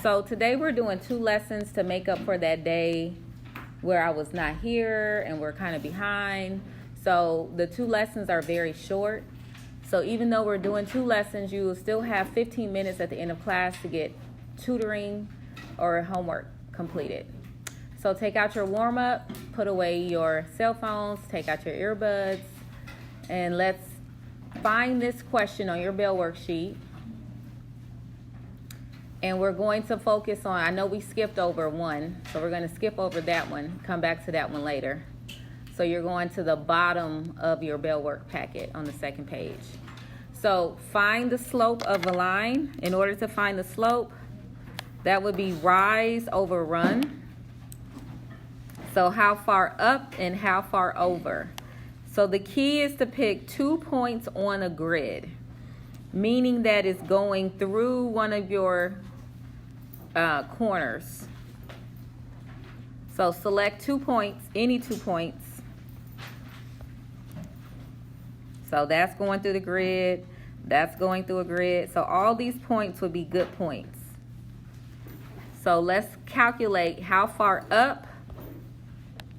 So today we're doing 2 lessons to make up for that day where I was not here and we're kind of behind. So the 2 lessons are very short. So even though we're doing 2 lessons, you will still have 15 minutes at the end of class to get tutoring or homework completed. So take out your warm-up, put away your cell phones, take out your earbuds, and let's find this question on your Bell worksheet. And we're going to focus on, I know we skipped over 1, so we're going to skip over that one, come back to that one later. So you're going to the bottom of your Bell work packet on the 2nd page. So find the slope of a line. In order to find the slope, that would be rise over run. So how far up and how far over. So the key is to pick 2 points on a grid, meaning that it's going through one of your corners. So select 2 points, any 2 points. So that's going through the grid, that's going through a grid. So all these points would be good points. So let's calculate how far up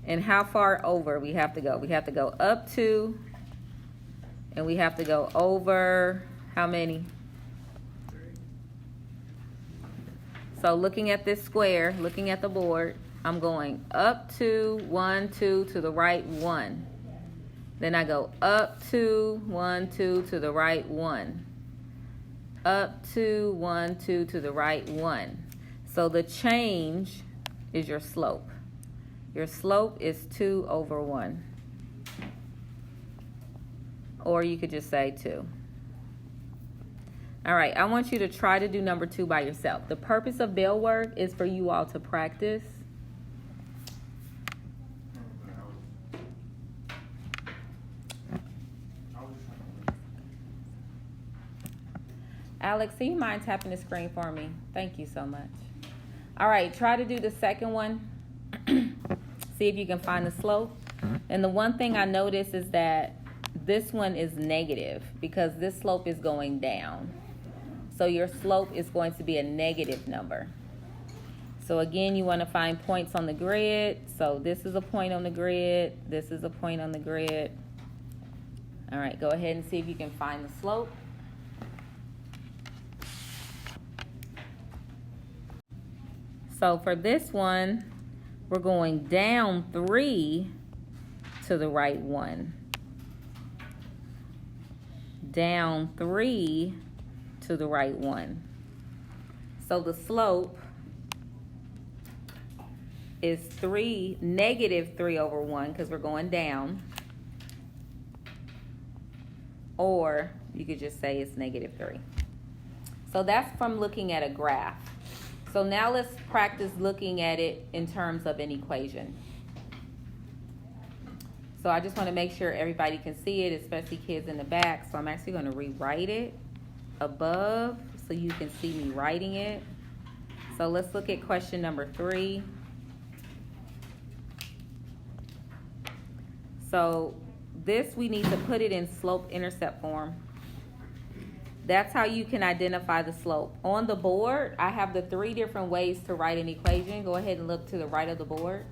and how far over we have to go. We have to go up 2, and we have to go over how many? 3. So looking at this square, looking at the board, I'm going up 2, 1, 2, to the right 1. Then I go up 2, 1, 2, to the right 1. Up 2, 1, 2, to the right 1. So the change is your slope. Your slope is 2 over 1. Or you could just say 2. All right, I want you to try to do number 2 by yourself. The purpose of Bell work is for you all to practice. Alex, do you mind tapping the screen for me? Thank you so much. All right, try to do the second one. See if you can find the slope. And the one thing I noticed is that this one is negative because this slope is going down. So your slope is going to be a negative number. So again, you want to find points on the grid. So this is a point on the grid. This is a point on the grid. All right, go ahead and see if you can find the slope. So for this one, we're going down 3 to the right 1. Down 3 to the right 1. So the slope is negative 3 over 1 because we're going down. Or you could just say it's negative 3. So that's from looking at a graph. So now let's practice looking at it in terms of an equation. So I just want to make sure everybody can see it, especially kids in the back. So I'm actually going to rewrite it above so you can see me writing it. So let's look at question number 3. So this, we need to put it in slope-intercept form. That's how you can identify the slope. On the board, I have the 3 different ways to write an equation. Go ahead and look to the right of the board.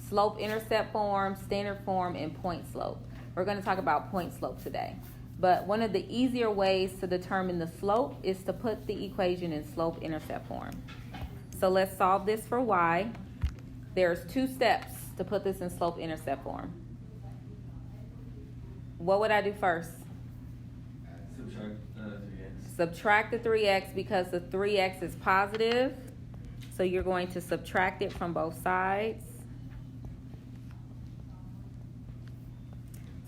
Slope-intercept form, standard form, and point slope. We're going to talk about point slope today. But one of the easier ways to determine the slope is to put the equation in slope-intercept form. So let's solve this for y. There's 2 steps to put this in slope-intercept form. What would I do first? Subtract the 3x because the 3x is positive. So you're going to subtract it from both sides.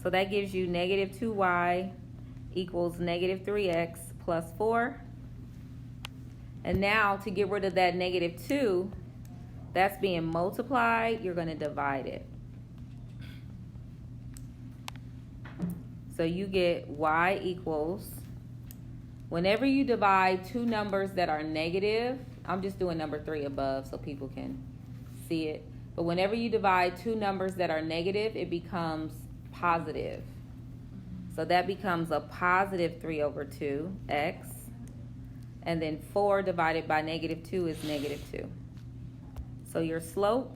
So that gives you negative 2y equals negative 3x plus 4. And now to get rid of that negative 2, that's being multiplied, you're going to divide it. So you get y equals, whenever you divide 2 numbers that are negative, I'm just doing number 3 above so people can see it. But whenever you divide 2 numbers that are negative, it becomes positive. So that becomes a positive 3 over 2x. And then 4 divided by negative 2 is negative 2. So your slope,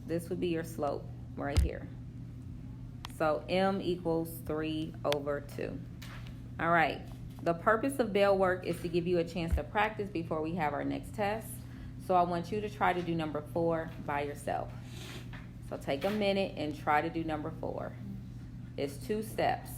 this would be your slope right here. So m equals 3 over 2. All right. The purpose of bell work is to give you a chance to practice before we have our next test. So I want you to try to do number 4 by yourself. So take a minute and try to do number 4. It's 2 steps.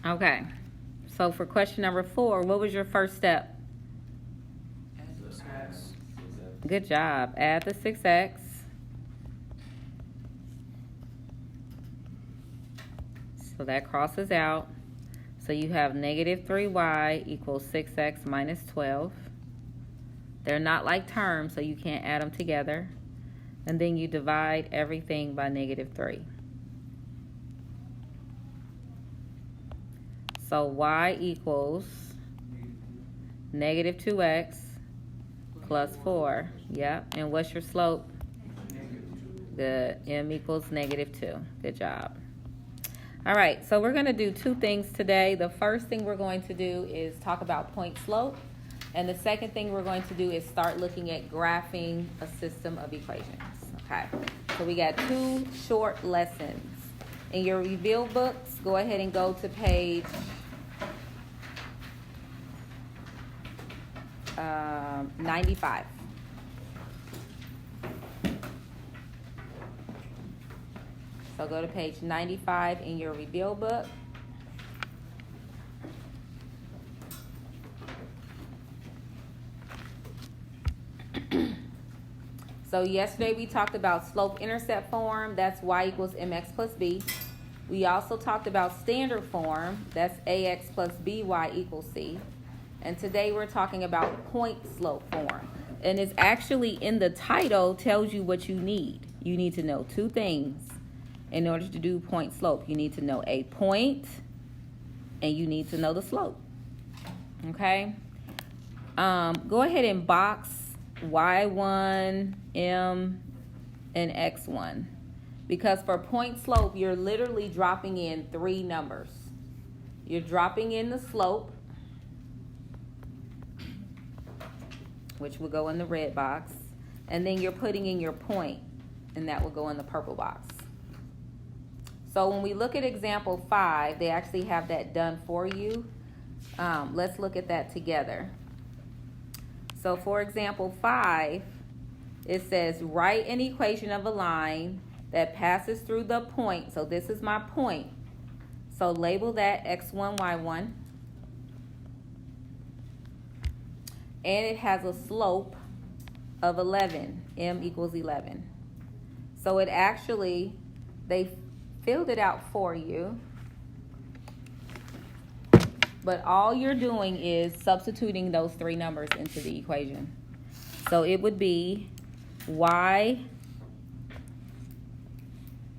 Okay, so for question number 4, what was your first step? Add the 6x. Good job. Add the 6x. So that crosses out. So you have negative 3y equals 6x minus 12. They're not like terms, so you can't add them together. And then you divide everything by negative 3. So y equals negative 2x plus 4. Yep. And what's your slope? Good. M equals negative 2. Good job. All right. So we're going to do 2 things today. The first thing we're going to do is talk about point slope. And the second thing we're going to do is start looking at graphing a system of equations. Okay. So we got 2 short lessons. In your review books, go ahead and go to page 95. So go to page 95 in your review book. So yesterday we talked about slope-intercept form. That's y equals mx plus b. We also talked about standard form. That's ax plus by equals c. And today we're talking about point slope form. And it's actually in the title tells you what you need. You need to know 2 things in order to do point slope. You need to know a point and you need to know the slope. Okay? Go ahead and box y1, m, and x1. Because for point slope, you're literally dropping in 3 numbers. You're dropping in the slope, which will go in the red box, and then you're putting in your point, and that will go in the purple box. So when we look at example 5, they actually have that done for you. Let's look at that together. So for example 5, it says write an equation of a line that passes through the point. So this is my point. So label that x1, y1. And it has a slope of 11. M equals 11. So it actually, they filled it out for you. But all you're doing is substituting those 3 numbers into the equation. So it would be y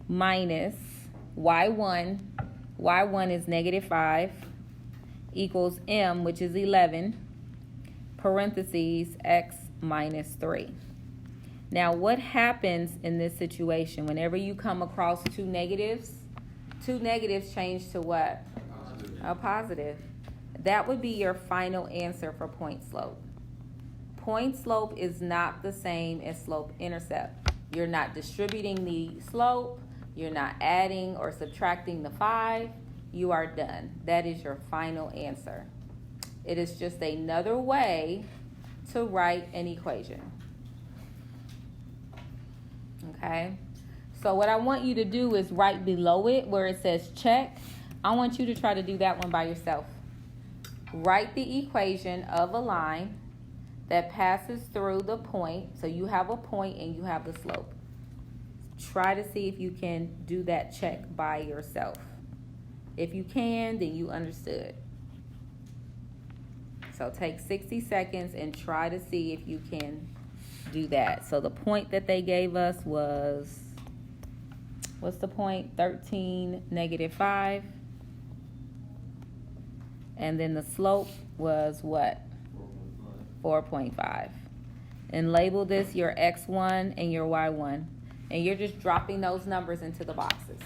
minus y1. Y1 is negative 5 equals m, which is 11. Parentheses x minus 3. Now, what happens in this situation whenever you come across two negatives? Two negatives change to what? A positive. That would be your final answer for point slope. Point slope is not the same as slope intercept. You're not distributing the slope. You're not adding or subtracting the 5. You are done. That is your final answer. It is just another way to write an equation. Okay? So what I want you to do is right below it where it says check. I want you to try to do that one by yourself. Write the equation of a line that passes through the point. So you have a point and you have the slope. Try to see if you can do that check by yourself. If you can, then you understood. So take 60 seconds and try to see if you can do that. So the point that they gave us was, what's the point? 13, -5. And then the slope was what? 4.5. And label this your x1 and your y1. And you're just dropping those numbers into the boxes.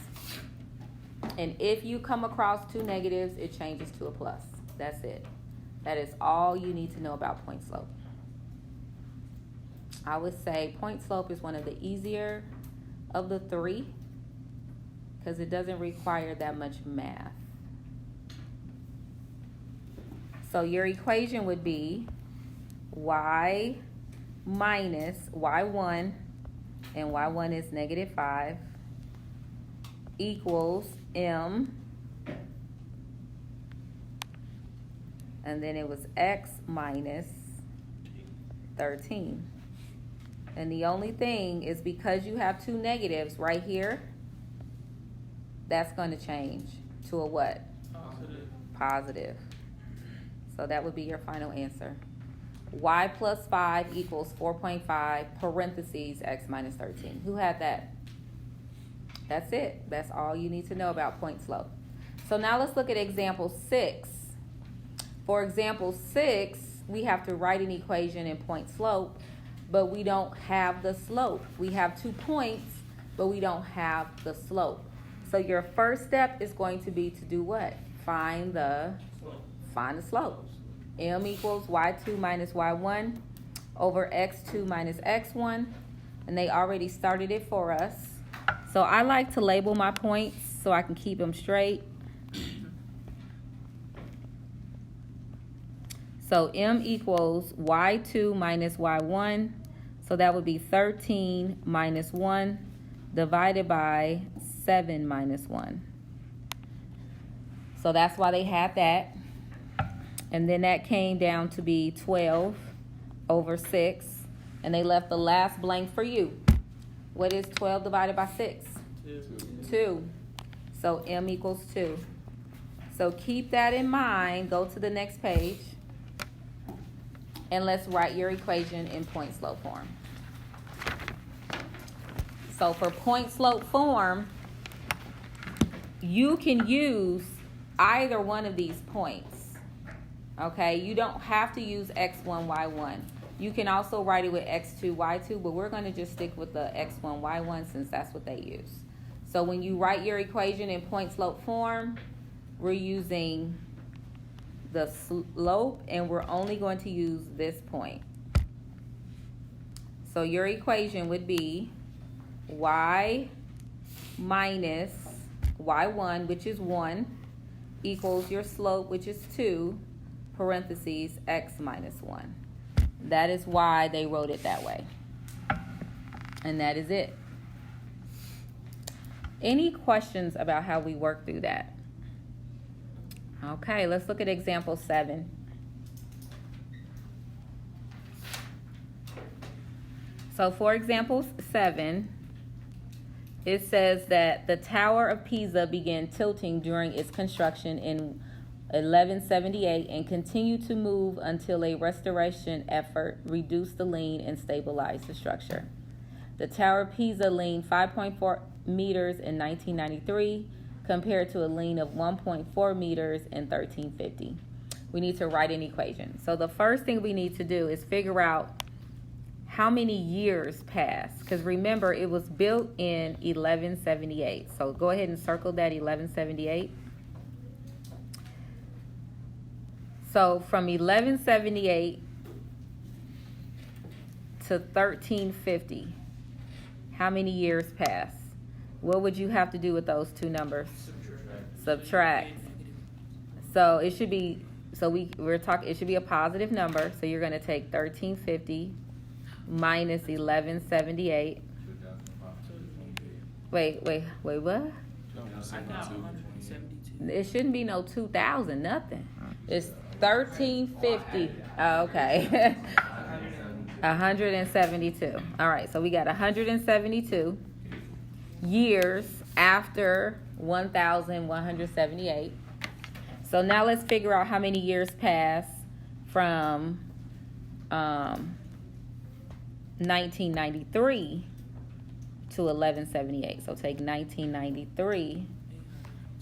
And if you come across two negatives, it changes to a plus. That's it. That is all you need to know about point slope. I would say point slope is one of the easier of the three because it doesn't require that much math. So your equation would be y minus y1, and y1 is -5, equals m, and then it was x minus 13. And the only thing is because you have two negatives right here, that's going to change to a what? Positive. So that would be your final answer. Y plus 5 equals 4.5, parentheses, x minus 13. Who had that? That's it. That's all you need to know about point slope. So now let's look at example 6. For example 6, we have to write an equation in point slope, but we don't have the slope. We have 2 points, but we don't have the slope. So your first step is going to be to do what? Find the slope. M equals y2 minus y1 over x2 minus x1. And they already started it for us. So I like to label my points so I can keep them straight. So M equals y2 minus y1. So that would be 13 minus 1 divided by 7 minus 1. So that's why they had that. And then that came down to be 12 over 6. And they left the last blank for you. What is 12 divided by 6? 2. So M equals 2. So keep that in mind. Go to the next page. And let's write your equation in point slope form. So for point slope form, you can use either one of these points. Okay, you don't have to use x1, y1. You can also write it with x2, y2, but we're going to just stick with the x1, y1 since that's what they use. So when you write your equation in point slope form, we're using the slope and we're only going to use this point. So your equation would be y minus y1, which is 1, equals your slope, which is 2, parentheses, x minus 1. That is why they wrote it that way. And that is it. Any questions about how we work through that? Okay, let's look at example 7. So for example 7, it says that the Tower of Pisa began tilting during its construction in 1178 and continued to move until a restoration effort reduced the lean and stabilized the structure. The Tower of Pisa leaned 5.4 meters in 1993 compared to a lean of 1.4 meters in 1350. We need to write an equation. So the first thing we need to do is figure out how many years passed? Because remember, it was built in 1178. So go ahead and circle that 1178. So from 1178 to 1350, how many years passed? What would you have to do with those two numbers? Subtract. So it should be, it should be a positive number. So you're going to take 1350 minus 1178. Wait, what? I got 172. It shouldn't be no 2000, nothing. It's 1350. Oh, okay. 172. All right, so we got 172 years after 1178. So now let's figure out how many years pass from 1993 to 1178. So take 1993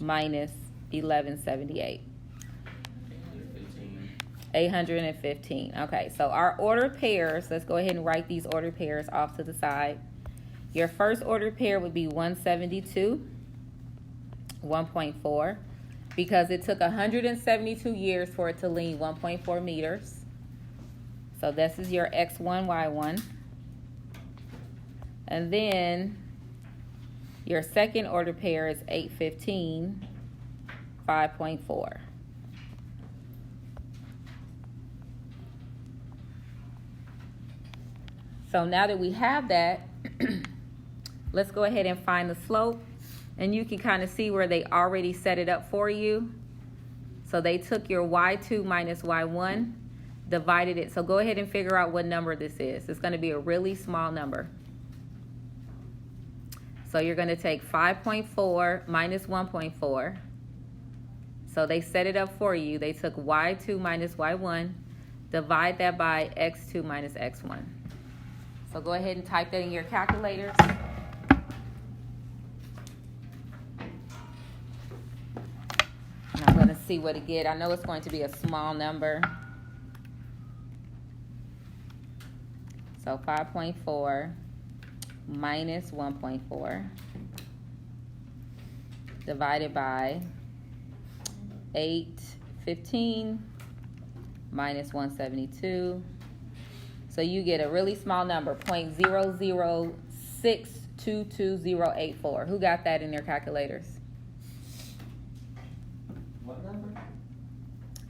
minus 1178. 815. Okay, so our ordered pairs, let's go ahead and write these ordered pairs off to the side. Your first ordered pair would be 172, 1.4, because it took 172 years for it to lean 1.4 meters. So this is your X1, Y1. And then your second order pair is 815, 5.4. So now that we have that, let's go ahead and find the slope. And you can kind of see where they already set it up for you. So they took your Y2 minus Y1, divided it. So go ahead and figure out what number this is. It's going to be a really small number. So you're going to take 5.4 minus 1.4. So they set it up for you. They took Y2 minus Y1, divide that by X2 minus X1. So go ahead and type that in your calculators. And I'm going to see what it get. I know it's going to be a small number. So 5.4 minus 1.4 divided by 815 minus 172. So you get a really small number, 0.006228084. Who got that in their calculators? What number?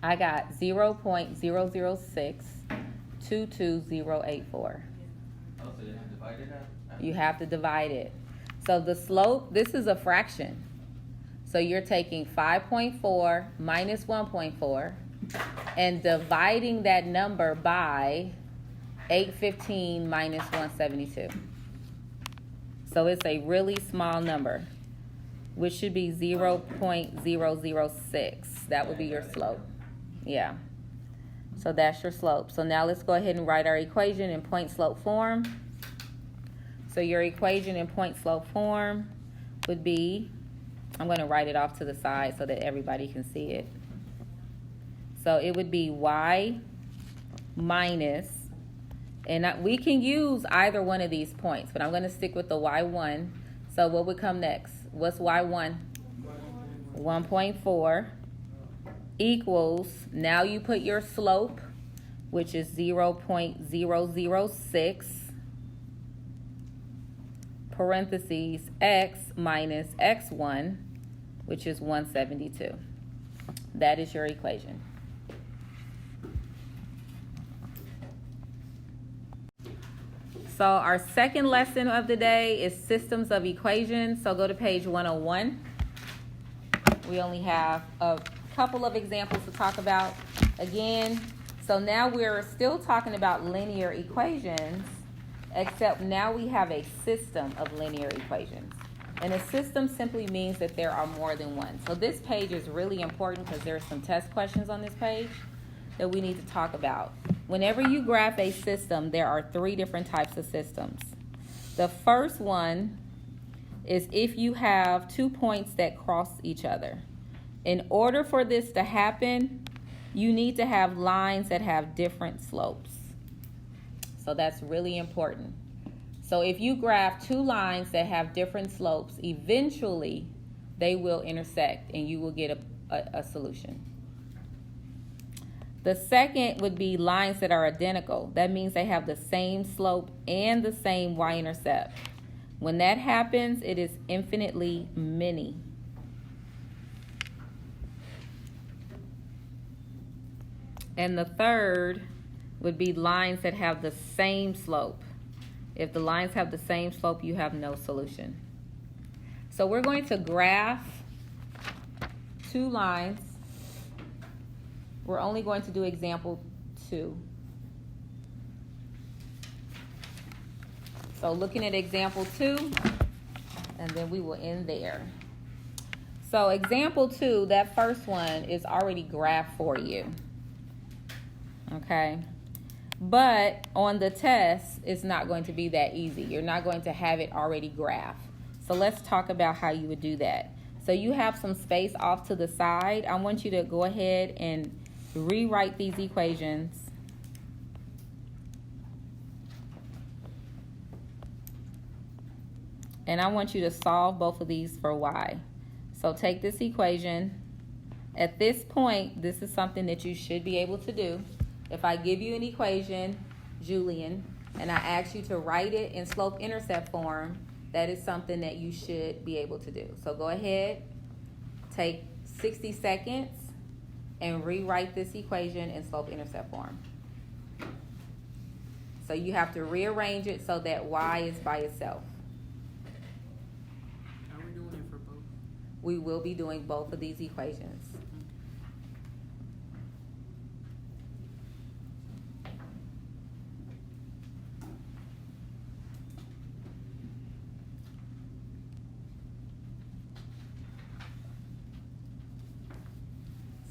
I got 0.006228084. Oh, so they have divided that? You have to divide it. So the slope, this is a fraction. So you're taking 5.4 minus 1.4 and dividing that number by 815 minus 172. So it's a really small number, which should be 0.006. That would be your slope. Yeah. So that's your slope. So now let's go ahead and write our equation in point slope form. So your equation in point slope form would be, I'm going to write it off to the side so that everybody can see it. So it would be y minus, and we can use either one of these points, but I'm going to stick with the y1. So what would come next? What's y1? 1.4 equals, now you put your slope, which is 0.006, parentheses, x minus x1, which is 172. That is your equation. So our second lesson of the day is systems of equations. So go to page 101. We only have a couple of examples to talk about again. So now we're still talking about linear equations, except now we have a system of linear equations. And a system simply means that there are more than one. So this page is really important because there are some test questions on this page that we need to talk about. Whenever you graph a system, there are three different types of systems. The first one is if you have 2 points that cross each other. In order for this to happen, you need to have lines that have different slopes. So that's really important. So if you graph two lines that have different slopes, eventually they will intersect and you will get a solution. The second would be lines that are identical. That means they have the same slope and the same y-intercept. When that happens, it is infinitely many. And the third would be lines that have the same slope. If the lines have the same slope, you have no solution. So we're going to graph two lines. We're only going to do example 2. So looking at example 2, and then we will end there. So example 2, that first one is already graphed for you. Okay? But on the test, it's not going to be that easy. You're not going to have it already graphed. So let's talk about how you would do that. So you have some space off to the side. I want you to go ahead and rewrite these equations. And I want you to solve both of these for y. So take this equation. At this point, this is something that you should be able to do. If I give you an equation, Julian, and I ask you to write it in slope-intercept form, that is something that you should be able to do. So go ahead, take 60 seconds, and rewrite this equation in slope-intercept form. So you have to rearrange it so that y is by itself. Are we doing it for both? We will be doing both of these equations.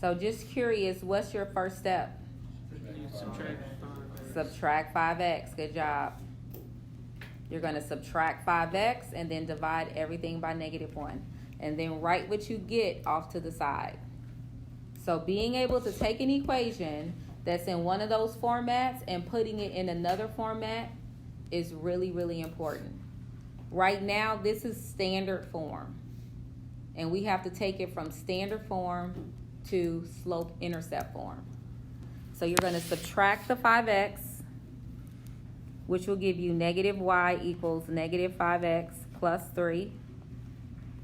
So just curious, what's your first step? Subtract 5x. Subtract 5x. Good job. You're going to subtract 5x and then divide everything by -1. And then write what you get off to the side. So being able to take an equation that's in one of those formats and putting it in another format is really, really important. Right now, this is standard form. And we have to take it from standard form to slope-intercept form. So you're going to subtract the 5x, which will give you -y equals -5x plus 3.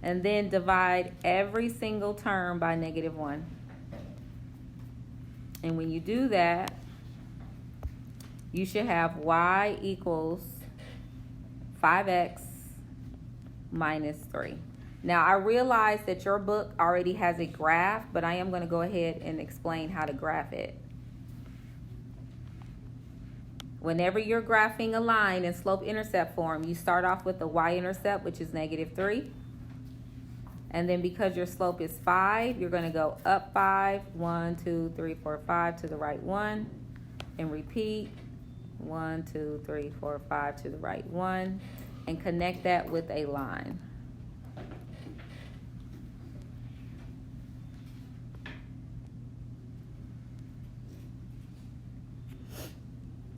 And then divide every single term by -1. And when you do that, you should have y equals 5x minus 3. Now, I realize that your book already has a graph, but I am going to go ahead and explain how to graph it. Whenever you're graphing a line in slope-intercept form, you start off with the y-intercept, which is -3. And then because your slope is 5, you're going to go up 5, 1, 2, 3, 4, 5 to the right 1, and repeat 1, 2, 3, 4, 5 to the right 1, and connect that with a line.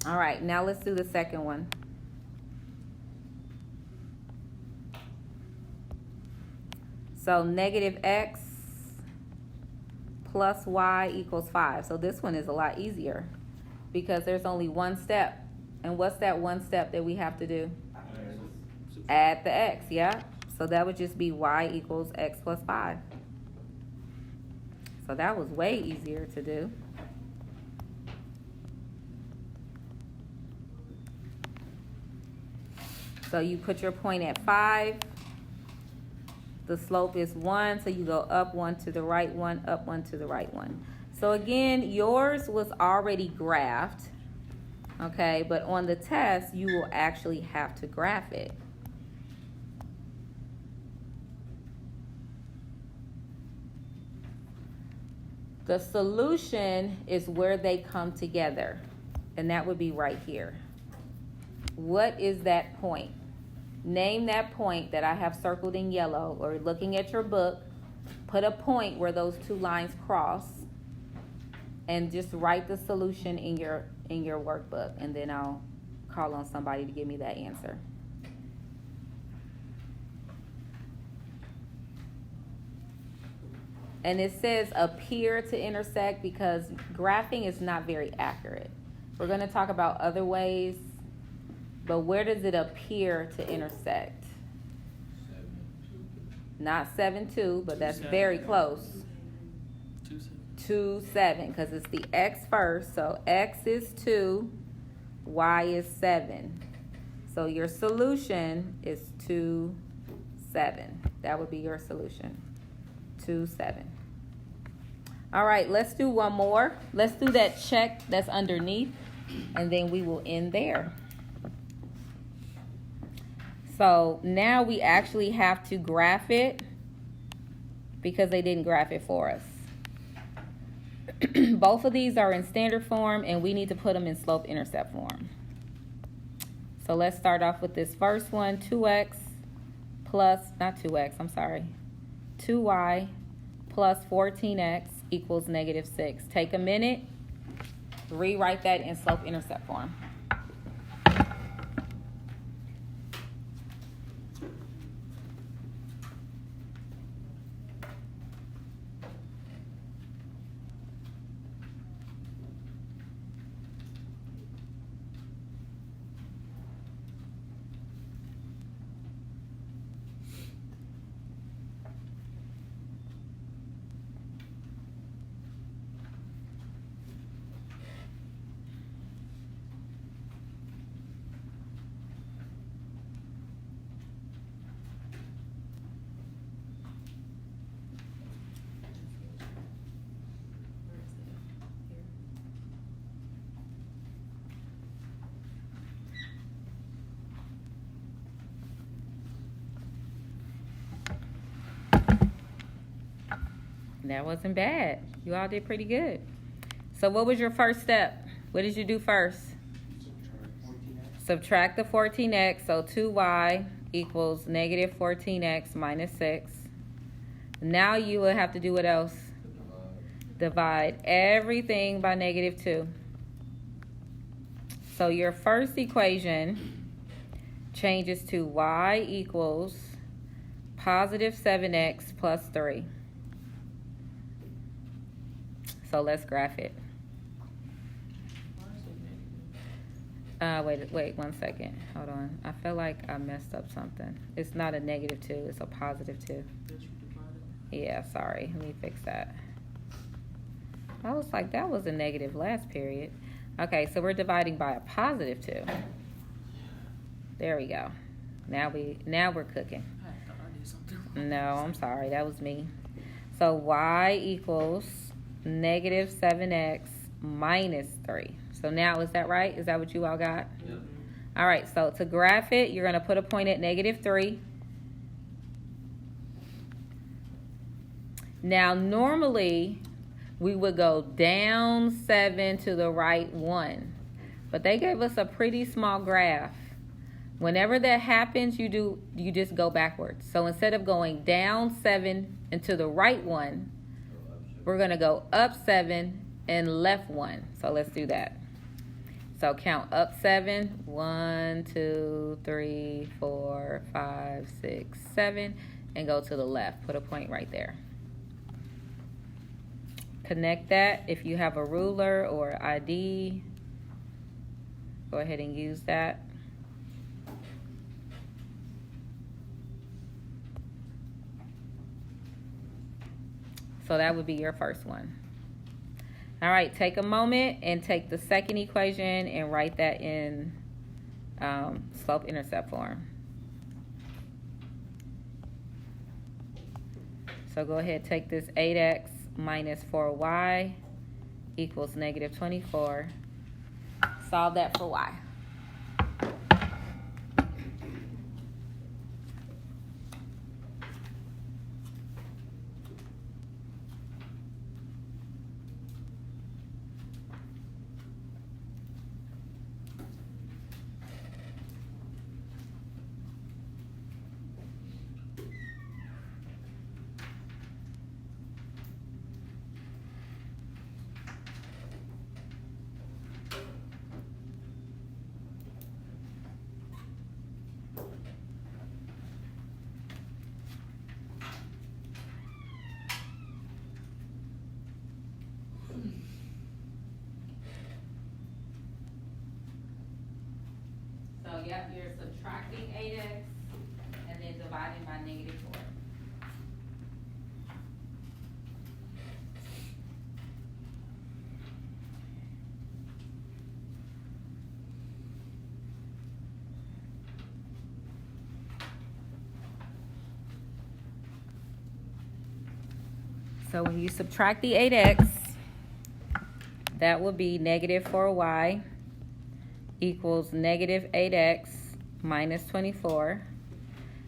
All right, now let's do the second one. So -x plus y equals 5. So this one is a lot easier because there's only one step. And what's that one step that we have to do? Add the x, yeah? So that would just be y equals x plus 5. So that was way easier to do. So you put your point at 5. The slope is 1, so you go up 1 to the right 1, up 1 to the right 1. So again, yours was already graphed, okay? But on the test, you will actually have to graph it. The solution is where they come together, and that would be right here. What is that point? Name that point that I have circled in yellow, or looking at your book, put a point where those two lines cross, and just write the solution in your workbook, and then I'll call on somebody to give me that answer. And it says appear to intersect because graphing is not very accurate. We're going to talk about other ways, but where does it appear to intersect? 7, 2. Not 7-2, but that's 7. very close. 2, 7. 2, 7, because it's the x first. So x is 2, y is 7. So your solution is 2, 7. That would be your solution. 2, 7. All right, let's do one more. Let's do that check that's underneath, and then we will end there. So now we actually have to graph it because they didn't graph it for us. Both of these are in standard form, and we need to put them in slope-intercept form. So let's start off with this first one, 2x plus, not 2x, I'm sorry, 2y plus 14x equals -6. Take a minute, rewrite that in slope-intercept form. That wasn't bad. You all did pretty good. So what was your first step? What did you do first? Subtract the 14x. So 2y equals -14x minus 6. Now you will have to do what else? Divide everything by -2. So your first equation changes to y equals positive 7x plus 3. So let's graph it. Wait 1 second. Hold on. I feel like I messed up something. It's not a -2, it's a +2. Yeah, sorry. Let me fix that. I was like, that was a negative last period. Okay, so we're dividing by a +2. There we go. Now we're cooking. No, I'm sorry. That was me. So y equals -7x minus 3. So now, is that right? Is that what you all got? Yep. All right, so to graph it, you're going to put a point at -3. Now, normally, we would go down 7 to the right 1. But they gave us a pretty small graph. Whenever that happens, you just go backwards. So instead of going down 7 and to the right 1, we're going to go up 7 and left 1. So let's do that. So count up 7. 1, 2, 3, 4, 5, 6, 7. And go to the left. Put a point right there. Connect that. If you have a ruler or ID, go ahead and use that. So that would be your first one. All right, take a moment and take the second equation and write that in slope-intercept form. So go ahead, take this 8x minus 4y equals -24. Solve that for y. yep, you're subtracting 8x and then dividing by -4. So when you subtract the 8x, that will be -4y equals -8x minus 24.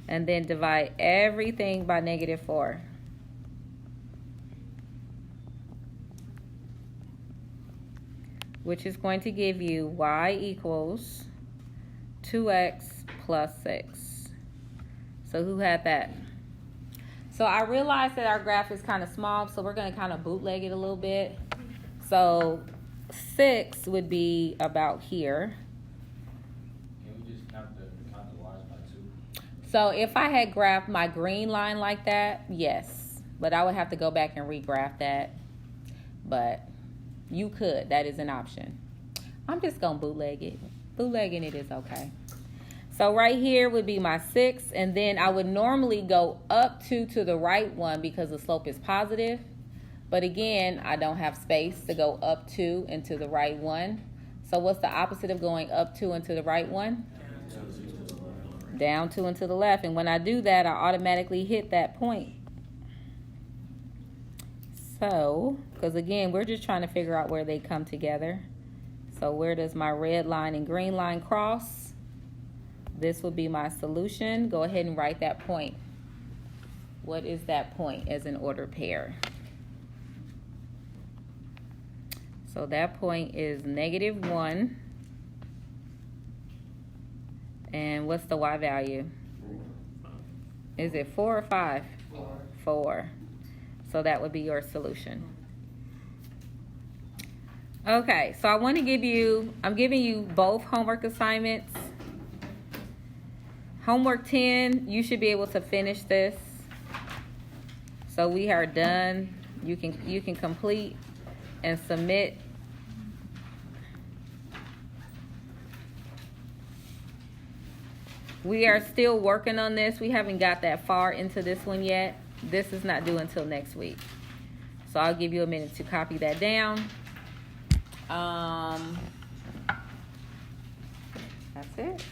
And then divide everything by -4. Which is going to give you y equals 2x plus 6. So who had that? So I realized that our graph is kind of small, so we're going to kind of bootleg it a little bit. So 6 would be about here. Can we just count the y's by 2? So if I had graphed my green line like that, yes. But I would have to go back and regraph that. But you could. That is an option. I'm just going to bootleg it. Bootlegging it is okay. So right here would be my 6. And then I would normally go up 2 to the right 1 because the slope is positive. But again, I don't have space to go up 2 and to the right 1. So what's the opposite of going up 2 and to the right 1? Down 2 and to the left. And when I do that, I automatically hit that point. So, because again, we're just trying to figure out where they come together. So where does my red line and green line cross? This will be my solution. Go ahead and write that point. What is that point as an ordered pair? So that point is -1. And what's the y value? Is it 4 or 5? 4. So that would be your solution. Okay, so I'm giving you both homework assignments. Homework 10, you should be able to finish this. So we are done. You can complete and submit. We are still working on this. We haven't got that far into this one yet. This is not due until next week. So I'll give you a minute to copy that down. That's it.